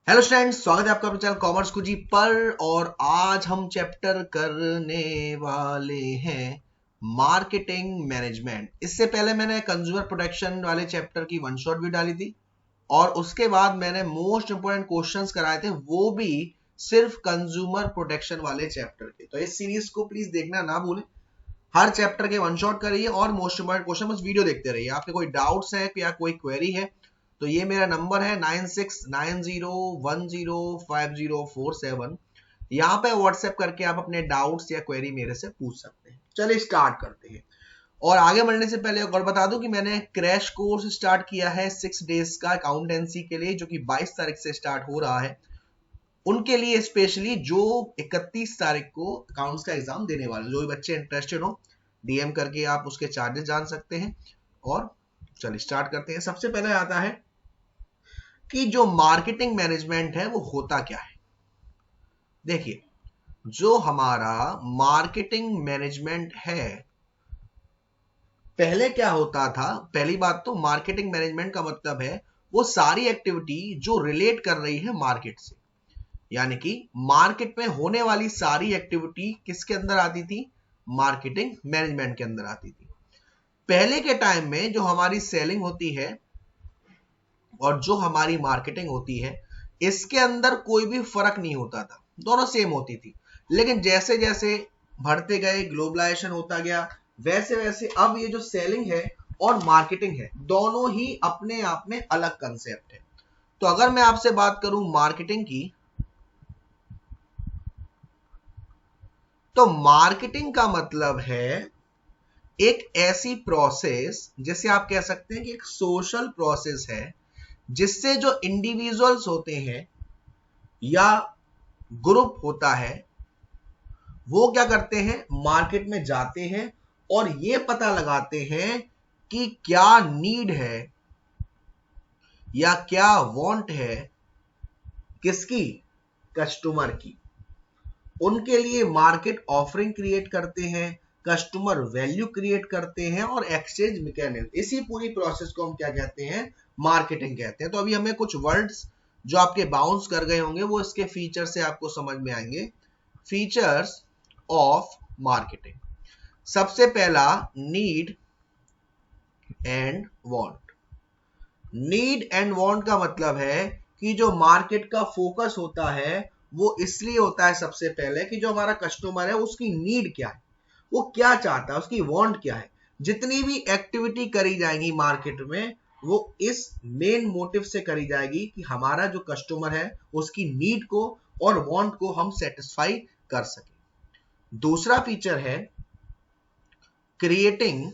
Hello students, स्वागत है आपका अपने चैनल कॉमर्स कुजी पर। और आज हम चैप्टर करने वाले हैं मार्केटिंग मैनेजमेंट। इससे पहले मैंने कंज्यूमर प्रोटेक्शन वाले चैप्टर की वन शॉट भी डाली थी और उसके बाद मैंने मोस्ट इंपोर्टेंट क्वेश्चंस कराए थे, वो भी सिर्फ कंज्यूमर प्रोटेक्शन वाले चैप्टर के। तो इस सीरीज को प्लीज देखना ना भूलें, हर चैप्टर के वन शॉट करिए और मोस्ट इंपोर्टेंट क्वेश्चन बस वीडियो देखते रहिए। आपके कोई डाउट्स है या कोई क्वेरी है तो ये मेरा नंबर है 9690105047। यहाँ पे व्हाट्सएप करके आप अपने डाउट्स या क्वेरी मेरे से पूछ सकते हैं। चलिए स्टार्ट करते हैं। और आगे बढ़ने से पहले एक और बता दूं कि मैंने क्रैश कोर्स स्टार्ट किया है 6 डेज का अकाउंटेंसी के लिए, जो कि 22 तारीख से स्टार्ट हो रहा है उनके लिए स्पेशली, जो 31 तारीख को अकाउंट्स का एग्जाम देने वाले। जो भी बच्चे इंटरेस्टेड हो डीएम करके आप उसके चार्जेस जान सकते हैं। और चलिए स्टार्ट करते हैं। सबसे पहले आता है कि जो मार्केटिंग मैनेजमेंट है वो होता क्या है। देखिए, जो हमारा मार्केटिंग मैनेजमेंट है, पहले क्या होता था। पहली बात तो मार्केटिंग मैनेजमेंट का मतलब है वो सारी एक्टिविटी जो रिलेट कर रही है मार्केट से, यानी कि मार्केट में होने वाली सारी एक्टिविटी किसके अंदर आती थी, मार्केटिंग मैनेजमेंट के अंदर आती थी। पहले के टाइम में जो हमारी सेलिंग होती है और जो हमारी मार्केटिंग होती है, इसके अंदर कोई भी फर्क नहीं होता था, दोनों सेम होती थी। लेकिन जैसे जैसे बढ़ते गए, ग्लोबलाइजेशन होता गया, वैसे वैसे अब ये जो सेलिंग है और मार्केटिंग है, दोनों ही अपने आप में अलग कंसेप्ट है। तो अगर मैं आपसे बात करूं मार्केटिंग की, तो मार्केटिंग का मतलब है एक ऐसी प्रोसेस, जिसे आप कह सकते हैं कि एक सोशल प्रोसेस है, जिससे जो इंडिविजुअल्स होते हैं या ग्रुप होता है, वो क्या करते हैं, मार्केट में जाते हैं और ये पता लगाते हैं कि क्या नीड है या क्या वांट है, किसकी, कस्टमर की। उनके लिए मार्केट ऑफरिंग क्रिएट करते हैं, कस्टमर वैल्यू क्रिएट करते हैं और एक्सचेंज मैकेनिज्म। इसी पूरी प्रोसेस को हम क्या कहते हैं, मार्केटिंग कहते हैं। तो अभी हमें कुछ वर्ड्स जो आपके बाउंस कर गए होंगे वो इसके फीचर से आपको समझ में आएंगे। Features of marketing. सबसे पहला, need and want. Need and want का मतलब है कि जो मार्केट का फोकस होता है वो इसलिए होता है सबसे पहले कि जो हमारा कस्टमर है उसकी नीड क्या है, वो क्या चाहता है, उसकी वांट क्या है। जितनी भी एक्टिविटी करी जाएगी मार्केट में, वो इस मेन मोटिव से करी जाएगी कि हमारा जो कस्टमर है उसकी नीड को और वांट को हम सेटिस्फाई कर सके। दूसरा फीचर है creating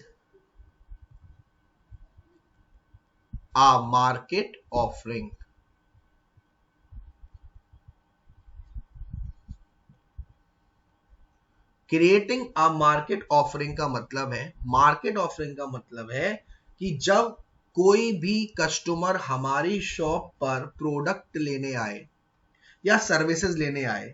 a market offering। Creating a market offering का मतलब है, मार्केट ऑफरिंग का मतलब है कि जब कोई भी कस्टमर हमारी शॉप पर प्रोडक्ट लेने आए या सर्विसेज लेने आए,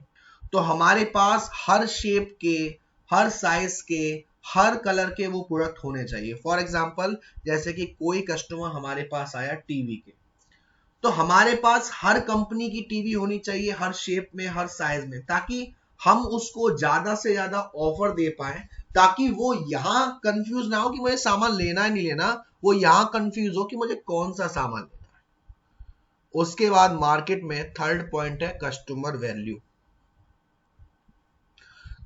तो हमारे पास हर शेप के, हर साइज के, हर कलर के वो प्रोडक्ट होने चाहिए। फॉर एग्जांपल, जैसे कि कोई कस्टमर हमारे पास आया टीवी के, तो हमारे पास हर कंपनी की टीवी होनी चाहिए, हर शेप में, हर साइज में, ताकि हम उसको ज्यादा से ज्यादा ऑफर दे पाए, ताकि वो यहां कंफ्यूज ना हो कि मुझे सामान लेना है नहीं लेना, वो यहां कंफ्यूज हो कि मुझे कौन सा सामान लेना है। उसके बाद मार्केट में थर्ड पॉइंट है कस्टमर वैल्यू।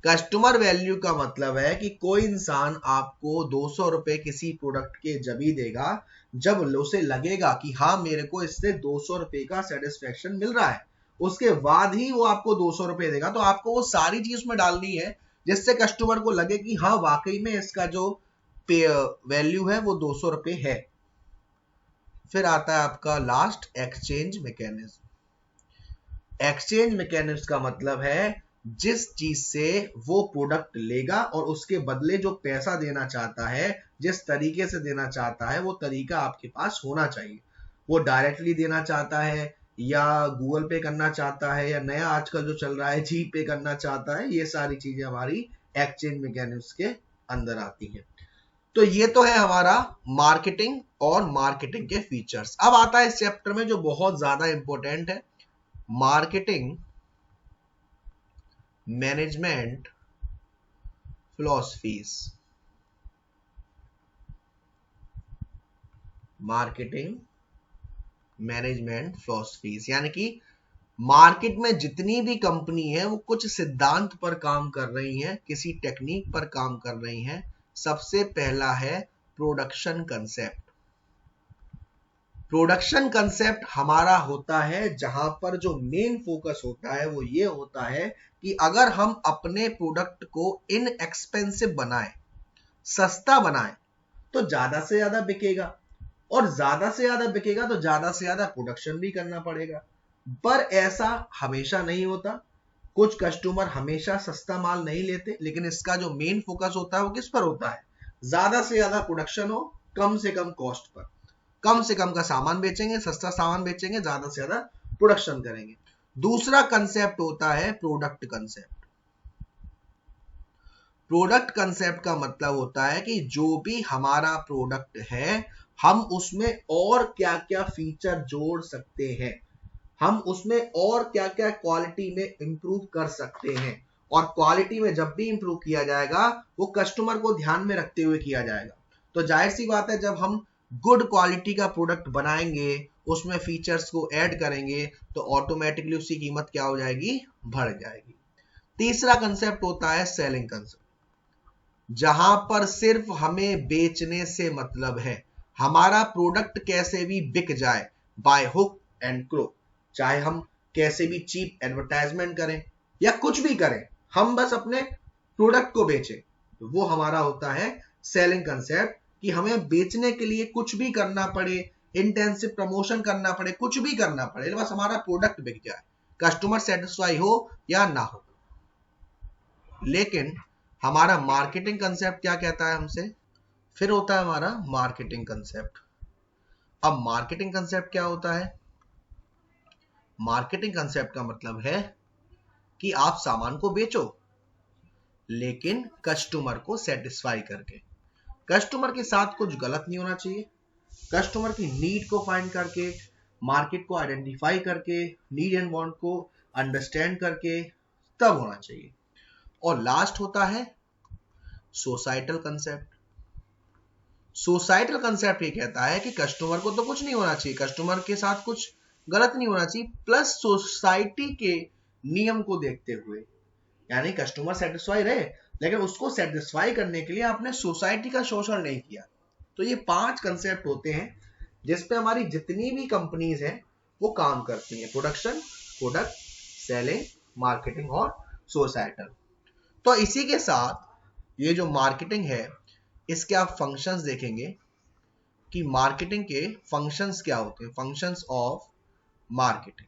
कस्टमर वैल्यू का मतलब है कि कोई इंसान आपको 200 रुपए किसी प्रोडक्ट के जब ही देगा जब उसे लगेगा कि हाँ मेरे को इससे 200 रुपए का सेटिस्फेक्शन मिल रहा है, उसके बाद ही वो आपको 200 रुपए देगा। तो आपको वो सारी चीज में डालनी है जिससे कस्टमर को लगे कि हाँ वाकई में इसका जो वैल्यू है वो 200 रुपए है। फिर आता है आपका last, exchange mechanism. Exchange mechanism का मतलब है जिस चीज से वो प्रोडक्ट लेगा और उसके बदले जो पैसा देना चाहता है, जिस तरीके से देना चाहता है, वो तरीका आपके पास होना चाहिए। वो डायरेक्टली देना चाहता है या गूगल पे करना चाहता है या नया आजकल जो चल रहा है जी पे करना चाहता है, ये सारी चीजें हमारी एक्सचेंज मैकेनिज्म के अंदर आती हैं। तो ये तो है हमारा मार्केटिंग और मार्केटिंग के फीचर्स। अब आता है इस चैप्टर में जो बहुत ज्यादा इंपॉर्टेंट है, marketing management philosophies. Marketing management philosophies यानी कि मार्केट में जितनी भी कंपनी है वो कुछ सिद्धांत पर काम कर रही हैं, किसी टेक्निक पर काम कर रही हैं। सबसे पहला है प्रोडक्शन कंसेप्ट। प्रोडक्शन कंसेप्ट हमारा होता है जहां पर जो मेन फोकस होता है वो ये होता है कि अगर हम अपने प्रोडक्ट को इनएक्सपेंसिव बनाएं, सस्ता बनाएं, तो ज्यादा से ज्यादा बिकेगा, और ज्यादा से ज्यादा बिकेगा तो ज्यादा से ज्यादा प्रोडक्शन भी करना पड़ेगा। पर ऐसा हमेशा नहीं होता। कुछ कस्टमर हमेशा सस्ता माल नहीं लेते, लेकिन इसका जो मेन फोकस होता है वो किस पर होता है? ज्यादा से ज्यादा प्रोडक्शन हो, कम से कम कॉस्ट पर। कम से कम का सामान बेचेंगे, सस्ता सामान बेचेंगे, ज्यादा से ज्यादा प्रोडक्शन करेंगे। दूसरा कंसेप्ट होता है प्रोडक्ट कंसेप्ट। प्रोडक्ट कंसेप्ट का मतलब होता है कि जो भी हमारा प्रोडक्ट है हम उसमें और क्या क्या फीचर जोड़ सकते हैं, हम उसमें और क्या क्या क्वालिटी में इंप्रूव कर सकते हैं। और क्वालिटी में जब भी इंप्रूव किया जाएगा वो कस्टमर को ध्यान में रखते हुए किया जाएगा। तो जाहिर सी बात है, जब हम गुड क्वालिटी का प्रोडक्ट बनाएंगे, उसमें फीचर्स को ऐड करेंगे, तो ऑटोमेटिकली उसकी कीमत क्या हो जाएगी? बढ़ जाएगी। तीसरा कंसेप्ट होता है सेलिंग कंसेप्ट, जहां पर सिर्फ हमें बेचने से मतलब है, हमारा प्रोडक्ट कैसे भी बिक जाए, बाय हुक एंड क्रोक। चाहे हम कैसे भी चीप एडवर्टाइजमेंट करें या कुछ भी करें, हम बस अपने प्रोडक्ट को बेचें, तो वो हमारा होता है सेलिंग कंसेप्ट। कि हमें बेचने के लिए कुछ भी करना पड़े, इंटेंसिव प्रमोशन करना पड़े, कुछ भी करना पड़े, बस हमारा प्रोडक्ट बिक जाए, कस्टमर सेटिस्फाई हो या ना हो। लेकिन हमारा मार्केटिंग कंसेप्ट क्या कहता है हमसे? फिर होता है हमारा मार्केटिंग कंसेप्ट। अब मार्केटिंग कंसेप्ट क्या होता है? मार्केटिंग कंसेप्ट का मतलब है कि आप सामान को बेचो, लेकिन कस्टमर को सेटिस्फाई करके। कस्टमर के साथ कुछ गलत नहीं होना चाहिए। कस्टमर की नीड को फाइंड करके, मार्केट को आइडेंटिफाई करके, नीड एंड वांट को अंडरस्टैंड करके तब होना चाहिए। और लास्ट होता है सोसाइटल कंसेप्ट। सोसाइटल कंसेप्ट ये कहता है कि कस्टमर को तो कुछ नहीं होना चाहिए, कस्टमर के साथ कुछ गलत नहीं होना चाहिए, प्लस सोसाइटी के नियम को देखते हुए, यानी कस्टमर सेटिस्फाई रहे, लेकिन उसको सेटिस्फाई करने के लिए आपने सोसाइटी का शोषण नहीं किया। तो ये 5 कंसेप्ट होते हैं जिसपे हमारी जितनी भी कंपनीज हैं वो काम करती हैं: प्रोडक्शन, प्रोडक्ट, सेलिंग, मार्केटिंग और सोसाइटल। तो इसी के साथ ये जो मार्केटिंग है इसके आप फंक्शंस देखेंगे कि मार्केटिंग के फंक्शंस क्या होते हैं। Functions of marketing.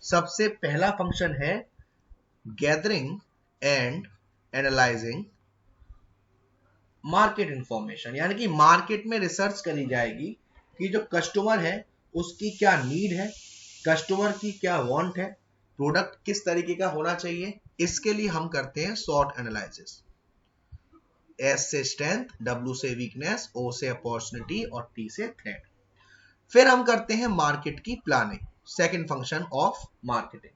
सबसे पहला फंक्शन है gathering and analysing market information, यानी कि मार्केट में रिसर्च करी जाएगी कि जो कस्टमर है उसकी क्या नीड है, कस्टमर की क्या वांट है, प्रोडक्ट किस तरीके का होना चाहिए। इसके लिए हम करते हैं शॉर्ट एनालिसिस। एस से स्ट्रेंथ, डब्ल्यू से वीकनेस, ओ से अपॉर्चुनिटी और टी से थ्रेट। फिर हम करते हैं मार्केट की planning, second function of marketing.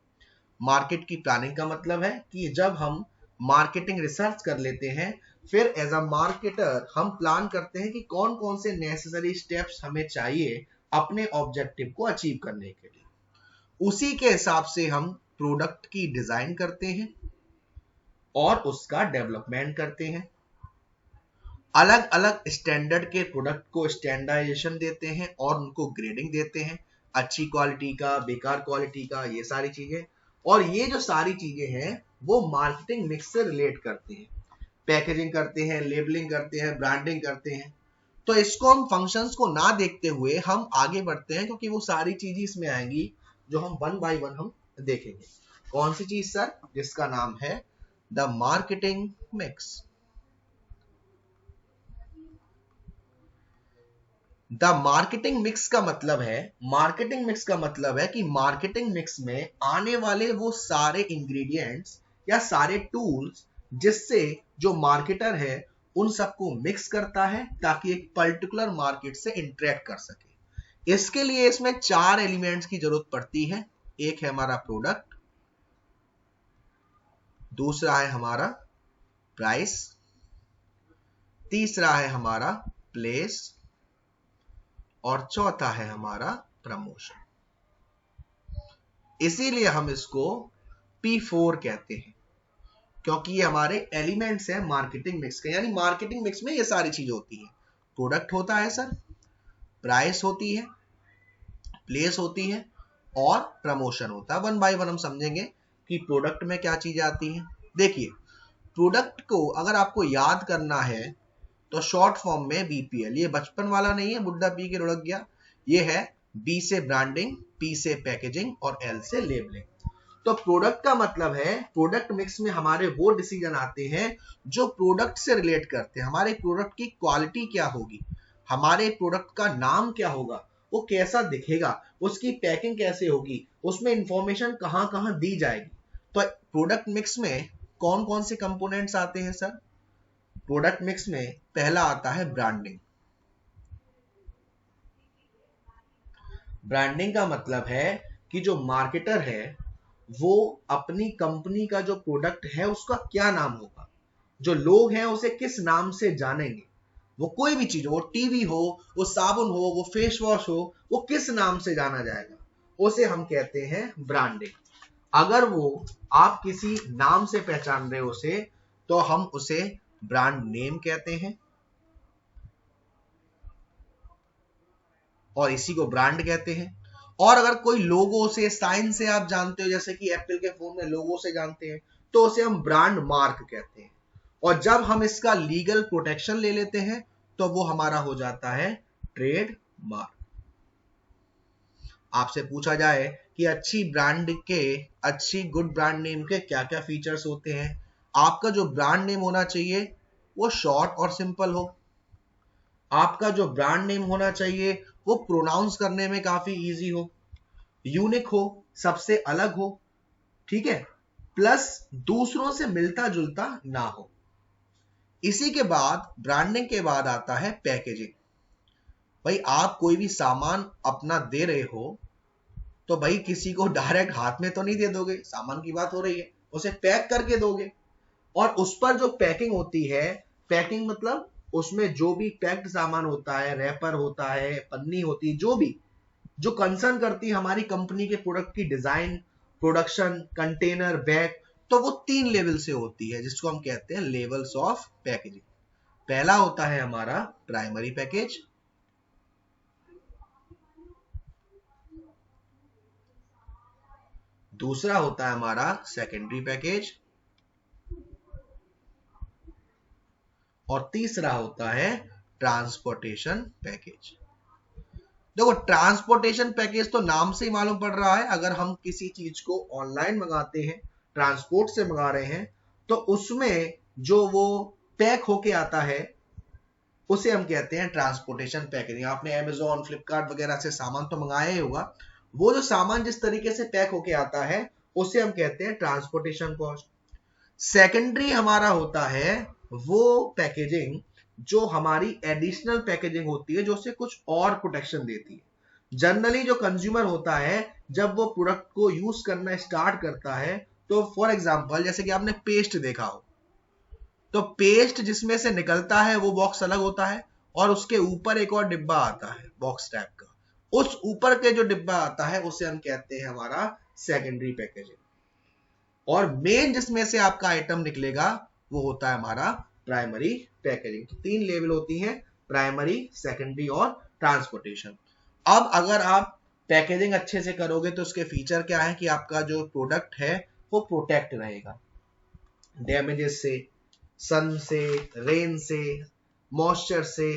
Market की प्लानिंग का मतलब है कि जब हम मार्केटिंग रिसर्च कर लेते हैं, फिर एज अ मार्केटर हम प्लान करते हैं कि कौन कौन से नेसेसरी स्टेप्स हमें चाहिए अपने ऑब्जेक्टिव को अचीव करने के लिए। उसी के हिसाब से हम प्रोडक्ट की डिजाइन करते हैं और उसका डेवलपमेंट करते हैं। अलग अलग स्टैंडर्ड के प्रोडक्ट को स्टैंडर्डाइजेशन देते हैं और उनको ग्रेडिंग देते हैं, अच्छी क्वालिटी का, बेकार क्वालिटी का, ये सारी चीजें। और ये जो सारी चीजें हैं वो मार्केटिंग मिक्स से रिलेट करते हैं। पैकेजिंग करते हैं, लेबलिंग करते हैं, ब्रांडिंग करते हैं। तो इसको हम फंक्शंस को ना देखते हुए हम आगे बढ़ते हैं, क्योंकि वो सारी चीजें इसमें आएंगी जो हम वन बाय वन हम देखेंगे। कौन सी चीज सर? जिसका नाम है the marketing mix. The marketing mix का मतलब है, मार्केटिंग मिक्स का मतलब है कि मार्केटिंग मिक्स में आने वाले वो सारे इंग्रेडिएंट्स या सारे टूल्स जिससे जो मार्केटर है उन सबको मिक्स करता है ताकि एक पर्टिकुलर मार्केट से इंटरेक्ट कर सके। इसके लिए इसमें 4 एलिमेंट्स की जरूरत पड़ती है। एक है हमारा प्रोडक्ट, दूसरा है हमारा प्राइस, तीसरा है हमारा प्लेस और चौथा है हमारा प्रमोशन। इसीलिए हम इसको P4 कहते हैं, क्योंकि ये हमारे एलिमेंट्स हैं मार्केटिंग मिक्स के। यानी मार्केटिंग मिक्स में ये सारी चीजें होती हैं। प्रोडक्ट होता है सर, प्राइस होती है, प्लेस होती है और प्रमोशन होता है। वन बाय वन हम समझेंगे कि प्रोडक्ट में क्या चीजें आती हैं। देखिए, प्रोडक्ट को अगर आपको याद करना है तो शॉर्ट फॉर्म में BPL, ये बचपन वाला नहीं है बुड्ढा पी के लुढ़क गया, ये है B से ब्रांडिंग, P से पैकेजिंग और L से लेबलिंग। तो प्रोडक्ट का मतलब है, प्रोडक्ट मिक्स में हमारे वो डिसीजन आते हैं जो प्रोडक्ट से रिलेट करते हैं। हमारे प्रोडक्ट की क्वालिटी क्या होगी, हमारे प्रोडक्ट का नाम क्या होगा, वो कैसा दिखेगा, उसकी पैकिंग कैसे होगी, उसमें इंफॉर्मेशन कहां कहां दी जाएगी। तो प्रोडक्ट मिक्स में कौन कौन से कंपोनेंट्स आते हैं सर? प्रोडक्ट मिक्स में पहला आता है ब्रांडिंग। ब्रांडिंग का मतलब है कि जो मार्केटर है वो अपनी कंपनी का जो प्रोडक्ट है उसका क्या नाम होगा, जो लोग हैं उसे किस नाम से जानेंगे। वो कोई भी चीज हो, वो टीवी हो, वो साबुन हो, वो फेस वॉश हो, वो किस नाम से जाना जाएगा, उसे हम कहते हैं ब्रांडिंग। अगर वो आप किसी नाम से पहचान रहे हो उसे, तो हम उसे ब्रांड नेम कहते हैं और इसी को ब्रांड कहते हैं। और अगर कोई लोगो से, साइन से आप जानते हो, जैसे कि एप्पल के फोन में लोगो से जानते हैं, तो उसे हम ब्रांड मार्क कहते हैं। और जब हम इसका लीगल प्रोटेक्शन ले लेते हैं तो वो हमारा हो जाता है ट्रेड मार्क। आपसे पूछा जाए कि अच्छी गुड ब्रांड नेम के क्या क्या फीचर्स होते हैं, आपका जो ब्रांड नेम होना चाहिए वो शॉर्ट और सिंपल हो। आपका जो ब्रांड नेम होना चाहिए वो प्रोनाउंस करने में काफी इजी हो, यूनिक हो, सबसे अलग हो, ठीक है, प्लस दूसरों से मिलता जुलता ना हो। इसी के बाद, ब्रांडिंग के बाद आता है पैकेजिंग। भाई आप कोई भी सामान अपना दे रहे हो तो भाई किसी को डायरेक्ट हाथ में तो नहीं दे दोगे, सामान की बात हो रही है, उसे पैक करके दोगे। और उस पर जो पैकिंग होती है, पैकिंग मतलब उसमें जो भी पैक्ड सामान होता है, रैपर होता है, पन्नी होती है, जो भी जो कंसर्न करती है हमारी कंपनी के प्रोडक्ट की डिजाइन, प्रोडक्शन, कंटेनर, बैग, तो वो 3 लेवल से होती है जिसको हम कहते हैं लेवल्स ऑफ पैकेजिंग। पहला होता है हमारा प्राइमरी पैकेज, दूसरा होता है हमारा सेकेंडरी पैकेज और तीसरा होता है ट्रांसपोर्टेशन पैकेज। देखो, ट्रांसपोर्टेशन पैकेज तो नाम से ही मालूम पड़ रहा है, अगर हम किसी चीज को ऑनलाइन मंगाते हैं, ट्रांसपोर्ट से मंगा रहे हैं, तो उसमें जो वो पैक होके आता है उसे हम कहते हैं ट्रांसपोर्टेशन पैकेजिंग। आपने अमेजोन, फ्लिपकार्ट वगैरह से सामान तो मंगाया ही होगा, वो जो सामान जिस तरीके से पैक होके आता है उसे हम कहते हैं ट्रांसपोर्टेशन कॉस्ट। सेकेंडरी हमारा होता है वो पैकेजिंग जो हमारी एडिशनल पैकेजिंग होती है, जो उसे कुछ और प्रोटेक्शन देती है। जनरली जो कंज्यूमर होता है जब वो प्रोडक्ट को यूज करना स्टार्ट करता है, तो फॉर एग्जांपल जैसे कि आपने पेस्ट देखा हो, तो पेस्ट जिसमें से निकलता है वो बॉक्स अलग होता है और उसके ऊपर एक और डिब्बा आता है बॉक्स टाइप का, उस ऊपर के जो डिब्बा आता है उसे हम कहते हैं हमारा सेकेंडरी पैकेजिंग। और मेन जिसमें से आपका आइटम निकलेगा वो होता है हमारा प्राइमरी पैकेजिंग। तो 3 लेवल होती हैं, प्राइमरी, सेकेंडरी और ट्रांसपोर्टेशन। अब अगर आप पैकेजिंग अच्छे से करोगे तो उसके फीचर क्या है कि आपका जो प्रोडक्ट है वो प्रोटेक्ट रहेगा डैमेजेस से, सन से, रेन से, मॉइस्चर से,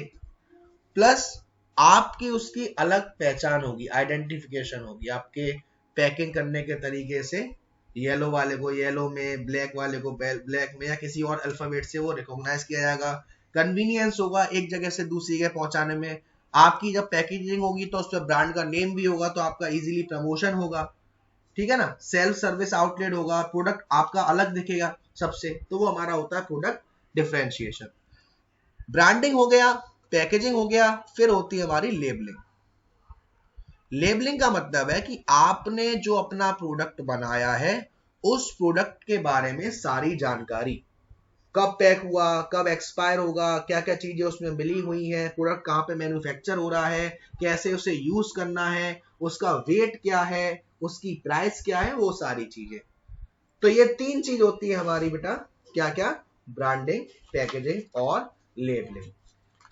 प्लस आपकी उसकी अलग पहचान होगी, आइडेंटिफिकेशन होगी आपके पैकिंग करने के तरीके से। येलो वाले को येलो में, ब्लैक वाले को ब्लैक में, या किसी और अल्फाबेट से वो रिकॉग्नाइज किया जाएगा। कन्वीनियंस होगा एक जगह से दूसरी जगह पहुंचाने में। आपकी जब पैकेजिंग होगी तो उस पर ब्रांड का नेम भी होगा, तो आपका इजीली प्रमोशन होगा, ठीक है ना। सेल्फ सर्विस आउटलेट होगा, प्रोडक्ट आपका अलग दिखेगा सबसे, तो वो हमारा होता है प्रोडक्ट डिफरेंशिएशन। ब्रांडिंग हो गया, पैकेजिंग हो गया, फिर होती है हमारी लेबलिंग। लेबलिंग का मतलब है कि आपने जो अपना प्रोडक्ट बनाया है उस प्रोडक्ट के बारे में सारी जानकारी, कब पैक हुआ, कब एक्सपायर होगा, क्या क्या चीजें उसमें मिली हुई हैं, प्रोडक्ट कहाँ पे मैन्युफैक्चर हो रहा है, कैसे उसे यूज करना है, उसका वेट क्या है, उसकी प्राइस क्या है, वो सारी चीजें। तो ये तीन चीज होती है हमारी बेटा, क्या क्या, ब्रांडिंग, पैकेजिंग और लेबलिंग।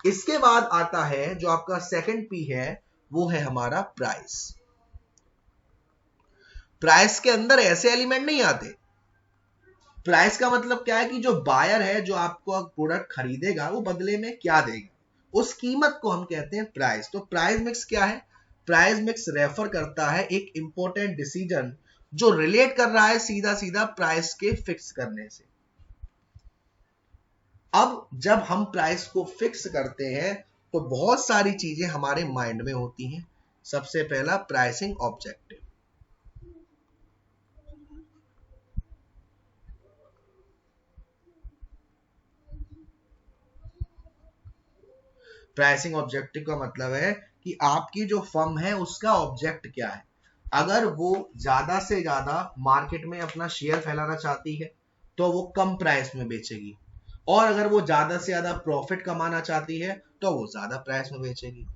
इसके बाद आता है जो आपका सेकंड पी है, वो है हमारा प्राइस। प्राइस के अंदर ऐसे एलिमेंट नहीं आते। प्राइस का मतलब क्या है कि जो बायर है, जो आपको प्रोडक्ट खरीदेगा, वो बदले में क्या देगा, उस कीमत को हम कहते हैं प्राइस। तो प्राइस मिक्स क्या है? प्राइस मिक्स रेफर करता है एक इंपॉर्टेंट डिसीजन जो रिलेट कर रहा है सीधा सीधा प्राइस के फिक्स करने से। अब जब हम प्राइस को फिक्स करते हैं तो बहुत सारी चीजें हमारे माइंड में होती हैं। सबसे पहला, प्राइसिंग ऑब्जेक्टिव। प्राइसिंग ऑब्जेक्टिव का मतलब है कि आपकी जो फर्म है उसका ऑब्जेक्ट क्या है। अगर वो ज्यादा से ज्यादा मार्केट में अपना शेयर फैलाना चाहती है तो वो कम प्राइस में बेचेगी, और अगर वो ज्यादा से ज्यादा प्रॉफिट कमाना चाहती है तो वो ज्यादा प्राइस में बेचेगी।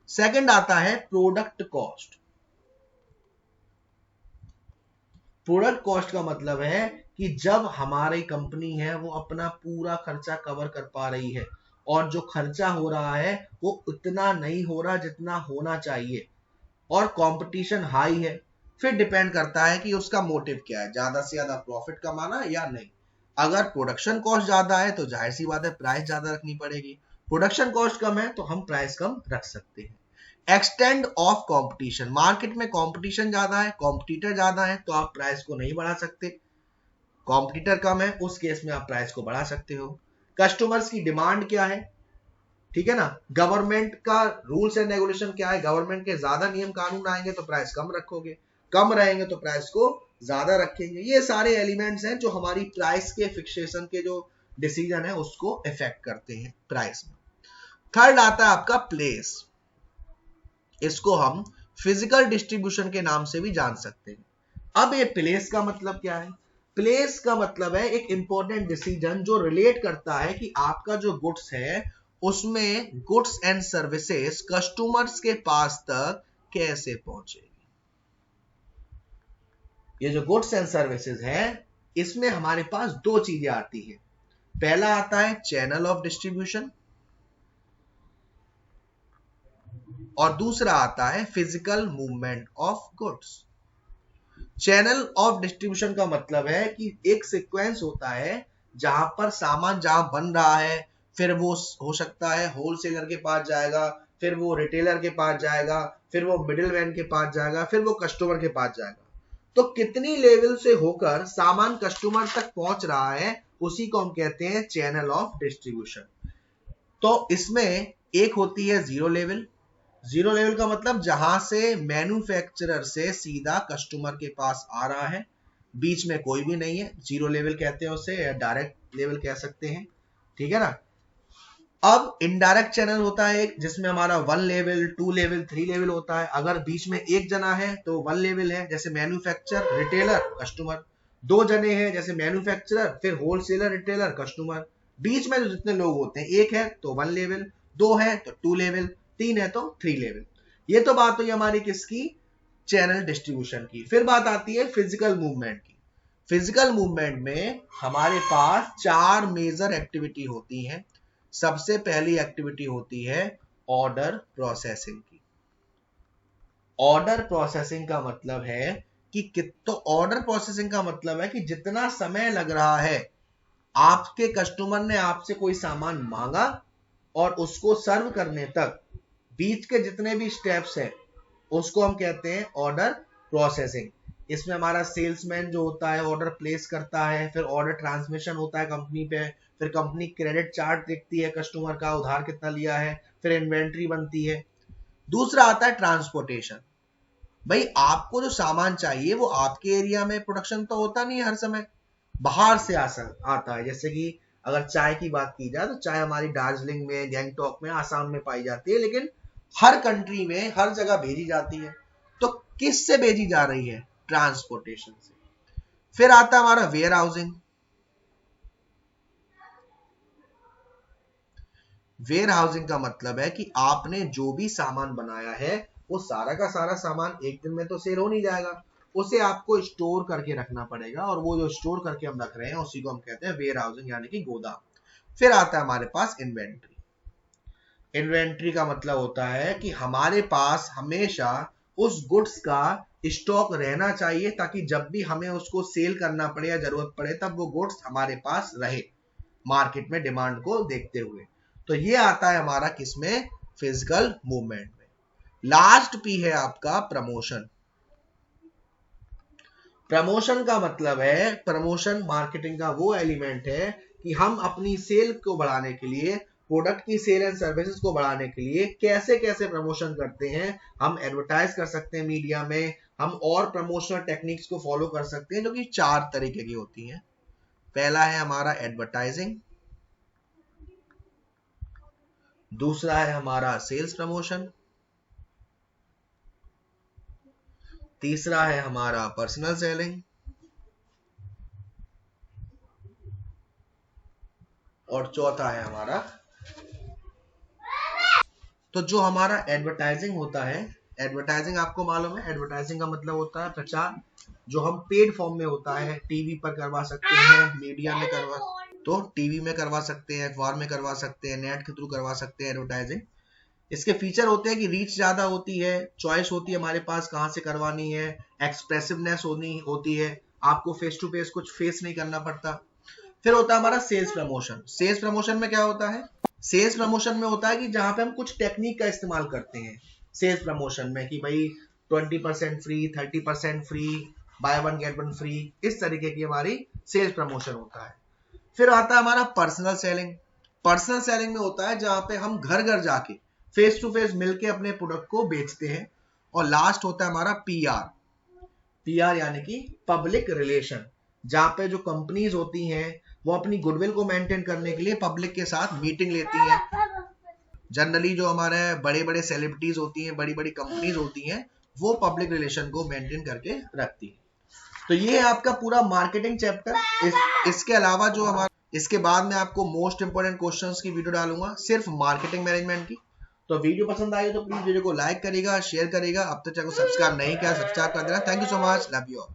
सेकंड आता है प्रोडक्ट कॉस्ट। प्रोडक्ट कॉस्ट का मतलब है कि जब हमारी कंपनी है वो अपना पूरा खर्चा कवर कर पा रही है और जो खर्चा हो रहा है वो उतना नहीं हो रहा जितना होना चाहिए, और कंपटीशन हाई है, फिर डिपेंड करता है कि उसका मोटिव क्या है, ज्यादा से ज्यादा प्रॉफिट कमाना या नहीं। अगर प्रोडक्शन कॉस्ट ज्यादा है तो जाहिर सी बात है प्राइस ज्यादा रखनी पड़ेगी। प्रोडक्शन कॉस्ट कम है तो हम प्राइस कम रख सकते हैं। एक्सटेंड ऑफ कंपटीशन, मार्केट में कंपटीशन ज्यादा है, कॉम्पिटिटर ज्यादा है, तो आप प्राइस को नहीं बढ़ा सकते। कॉम्पिटिटर कम है, उस केस में आप प्राइस को बढ़ा सकते हो। कस्टमर्स की डिमांड क्या है, ठीक है ना, गवर्नमेंट का रूल्स एंड रेगुलेशन क्या है, गवर्नमेंट के ज्यादा नियम कानून आएंगे तो प्राइस कम रखोगे, कम रहेंगे तो प्राइस को ज्यादा रखेंगे। ये सारे एलिमेंट्स हैं जो हमारी प्राइस के फिक्सेशन के जो डिसीजन है उसको इफेक्ट करते हैं प्राइस में। थर्ड आता है आपका प्लेस। इसको हम फिजिकल डिस्ट्रीब्यूशन के नाम से भी जान सकते हैं। अब ये प्लेस का मतलब क्या है? प्लेस का मतलब है एक इंपॉर्टेंट डिसीजन जो रिलेट करता है कि आपका जो गुड्स है उसमें गुड्स एंड सर्विसेज कस्टमर्स के पास तक कैसे पहुंचेगी। ये जो गुड्स एंड सर्विसेज है इसमें हमारे पास दो चीजें आती है। पहला आता है चैनल ऑफ डिस्ट्रीब्यूशन और दूसरा आता है physical movement of goods. Channel of distribution का मतलब है कि एक सीक्वेंस होता है जहां पर सामान जहां बन रहा है, फिर वो हो सकता है होलसेलर के पास जाएगा, फिर वो रिटेलर के पास जाएगा, फिर वो मिडिल मैन के पास जाएगा, फिर वो कस्टमर के पास जाएगा। तो कितनी लेवल से होकर सामान कस्टमर तक पहुंच रहा है उसी को हम कहते हैं चैनल ऑफ डिस्ट्रीब्यूशन। तो इसमें एक होती है जीरो लेवल। जीरो लेवल का मतलब जहां से मैन्युफैक्चरर से सीधा कस्टमर के पास आ रहा है, बीच में कोई भी नहीं है, जीरो लेवल कहते हैं उसे, या डायरेक्ट लेवल कह सकते हैं, ठीक है ना। अब इनडायरेक्ट चैनल होता है एक, जिसमें हमारा 1 लेवल 2 लेवल 3 लेवल होता है। अगर बीच में एक जना है तो 1 लेवल है, जैसे मैन्युफैक्चरर रिटेलर कस्टमर। दो जने हैं जैसे मैन्युफैक्चरर फिर होलसेलर रिटेलर कस्टमर। बीच में जो जितने लोग होते हैं, एक है तो 1 लेवल, दो है तो 2 लेवल, तीन है तो 3 लेवल। ये तो बात हुई हमारी किसकी? चैनल डिस्ट्रीब्यूशन की। फिर बात आती है फिजिकल मूवमेंट की। फिजिकल मूवमेंट में हमारे पास 4 मेजर एक्टिविटी होती हैं। सबसे पहली एक्टिविटी होती है ऑर्डर प्रोसेसिंग की। ऑर्डर प्रोसेसिंग का मतलब है कि तो ऑर्डर प्रोसेसिंग का मतलब है कि जितना समय लग रहा है, आपके कस्टमर ने आपसे कोई सामान मांगा और उसको सर्व करने तक बीच के जितने भी स्टेप्स हैं उसको हम कहते हैं ऑर्डर प्रोसेसिंग। इसमें हमारा सेल्समैन जो होता है ऑर्डर प्लेस करता है, फिर ऑर्डर ट्रांसमिशन होता है कंपनी पे, फिर कंपनी क्रेडिट चार्ट देखती है कस्टमर का उधार कितना लिया है, फिर इन्वेंट्री बनती है। दूसरा आता है ट्रांसपोर्टेशन। भाई आपको जो सामान चाहिए वो आपके एरिया में प्रोडक्शन तो होता नहीं है हर समय, बाहर से आता है। जैसे कि अगर चाय की बात की जाए तो चाय हमारी दार्जिलिंग में, गैंगटॉक में, आसाम में पाई जाती है, लेकिन हर कंट्री में हर जगह भेजी जाती है। तो किस से भेजी जा रही है? ट्रांसपोर्टेशन से। फिर आता है हमारा वेयर हाउसिंग। वेयर हाउसिंग का मतलब है कि आपने जो भी सामान बनाया है वो सारा का सारा सामान एक दिन में तो सेल हो नहीं जाएगा, उसे आपको स्टोर करके रखना पड़ेगा, और वो जो स्टोर करके हम रख रहे हैं उसी को हम कहते हैं वेयर हाउसिंग, यानी कि गोदाम। फिर आता है हमारे पास इन्वेंट्री। इन्वेंट्री का मतलब होता है कि हमारे पास हमेशा उस गुड्स का स्टॉक रहना चाहिए, ताकि जब भी हमें उसको सेल करना पड़े या जरूरत पड़े तब वो गुड्स हमारे पास रहे, मार्केट में डिमांड को देखते हुए। तो ये आता है हमारा किसमें? फिजिकल मूवमेंट में। लास्ट पी है आपका प्रमोशन। प्रमोशन का मतलब है, प्रमोशन मार्केटिंग का वो एलिमेंट है कि हम अपनी सेल को बढ़ाने के लिए, प्रोडक्ट की सेल एंड सर्विसेज को बढ़ाने के लिए कैसे कैसे प्रमोशन करते हैं। हम एडवर्टाइज कर सकते हैं मीडिया में, हम और प्रमोशनल टेक्निक्स को फॉलो कर सकते हैं, जो कि 4 तरीके की होती हैं। पहला है हमारा एडवर्टाइजिंग, दूसरा है हमारा सेल्स प्रमोशन, तीसरा है हमारा पर्सनल सेलिंग, और चौथा है हमारा। तो जो हमारा एडवर्टाइजिंग होता है, एडवर्टाइजिंग आपको मालूम है, एडवर्टाइजिंग का मतलब होता है प्रचार, जो हम पेड फॉर्म में होता है, टीवी पर करवा सकते हैं, मीडिया में करवा, तो टीवी में करवा सकते हैं, अखबार में करवा सकते हैं, नेट के थ्रू करवा सकते हैं एडवर्टाइजिंग। इसके फीचर होते हैं कि रीच ज्यादा होती है, चॉइस होती है हमारे पास कहाँ से करवानी है, एक्सप्रेसिवनेस होती है, आपको फेस टू फेस कुछ फेस नहीं करना पड़ता। फिर होता है हमारा सेल्स प्रमोशन। सेल्स प्रमोशन में क्या होता है? सेल्स प्रमोशन में होता है कि जहां पे हम कुछ टेक्निक का इस्तेमाल करते हैं सेल्स प्रमोशन में, कि भाई 20% free, 30% free, by one get one free, इस तरीके की हमारी सेल्स प्रमोशन होता है। फिर आता है हमारा पर्सनल सेलिंग। पर्सनल सेलिंग में होता है जहां पे हम घर घर जाके फेस टू फेस मिलके अपने प्रोडक्ट को बेचते हैं। और लास्ट होता है हमारा पीआर। पीआर यानी कि पब्लिक रिलेशन, जहां पे जो कंपनीज होती हैं वो अपनी गुडविल को मेंटेन करने के लिए पब्लिक के साथ मीटिंग लेती हैं। जनरली जो हमारे बड़े बड़े सेलिब्रिटीज होती हैं, बड़ी बड़ी कंपनीज होती हैं, वो पब्लिक रिलेशन को मेंटेन करके रखती है। तो ये है आपका पूरा मार्केटिंग चैप्टर। इसके अलावा जो हमारा, इसके बाद में आपको मोस्ट इंपोर्टेंट क्वेश्चंस की वीडियो डालूंगा सिर्फ मार्केटिंग मैनेजमेंट की। तो वीडियो पसंद आई तो प्लीज वीडियो को लाइक करेगा, शेयर करेगा। अब तक चैनल को सब्सक्राइब नहीं किया, सब्सक्राइब कर देना। Thank you so much, love you all.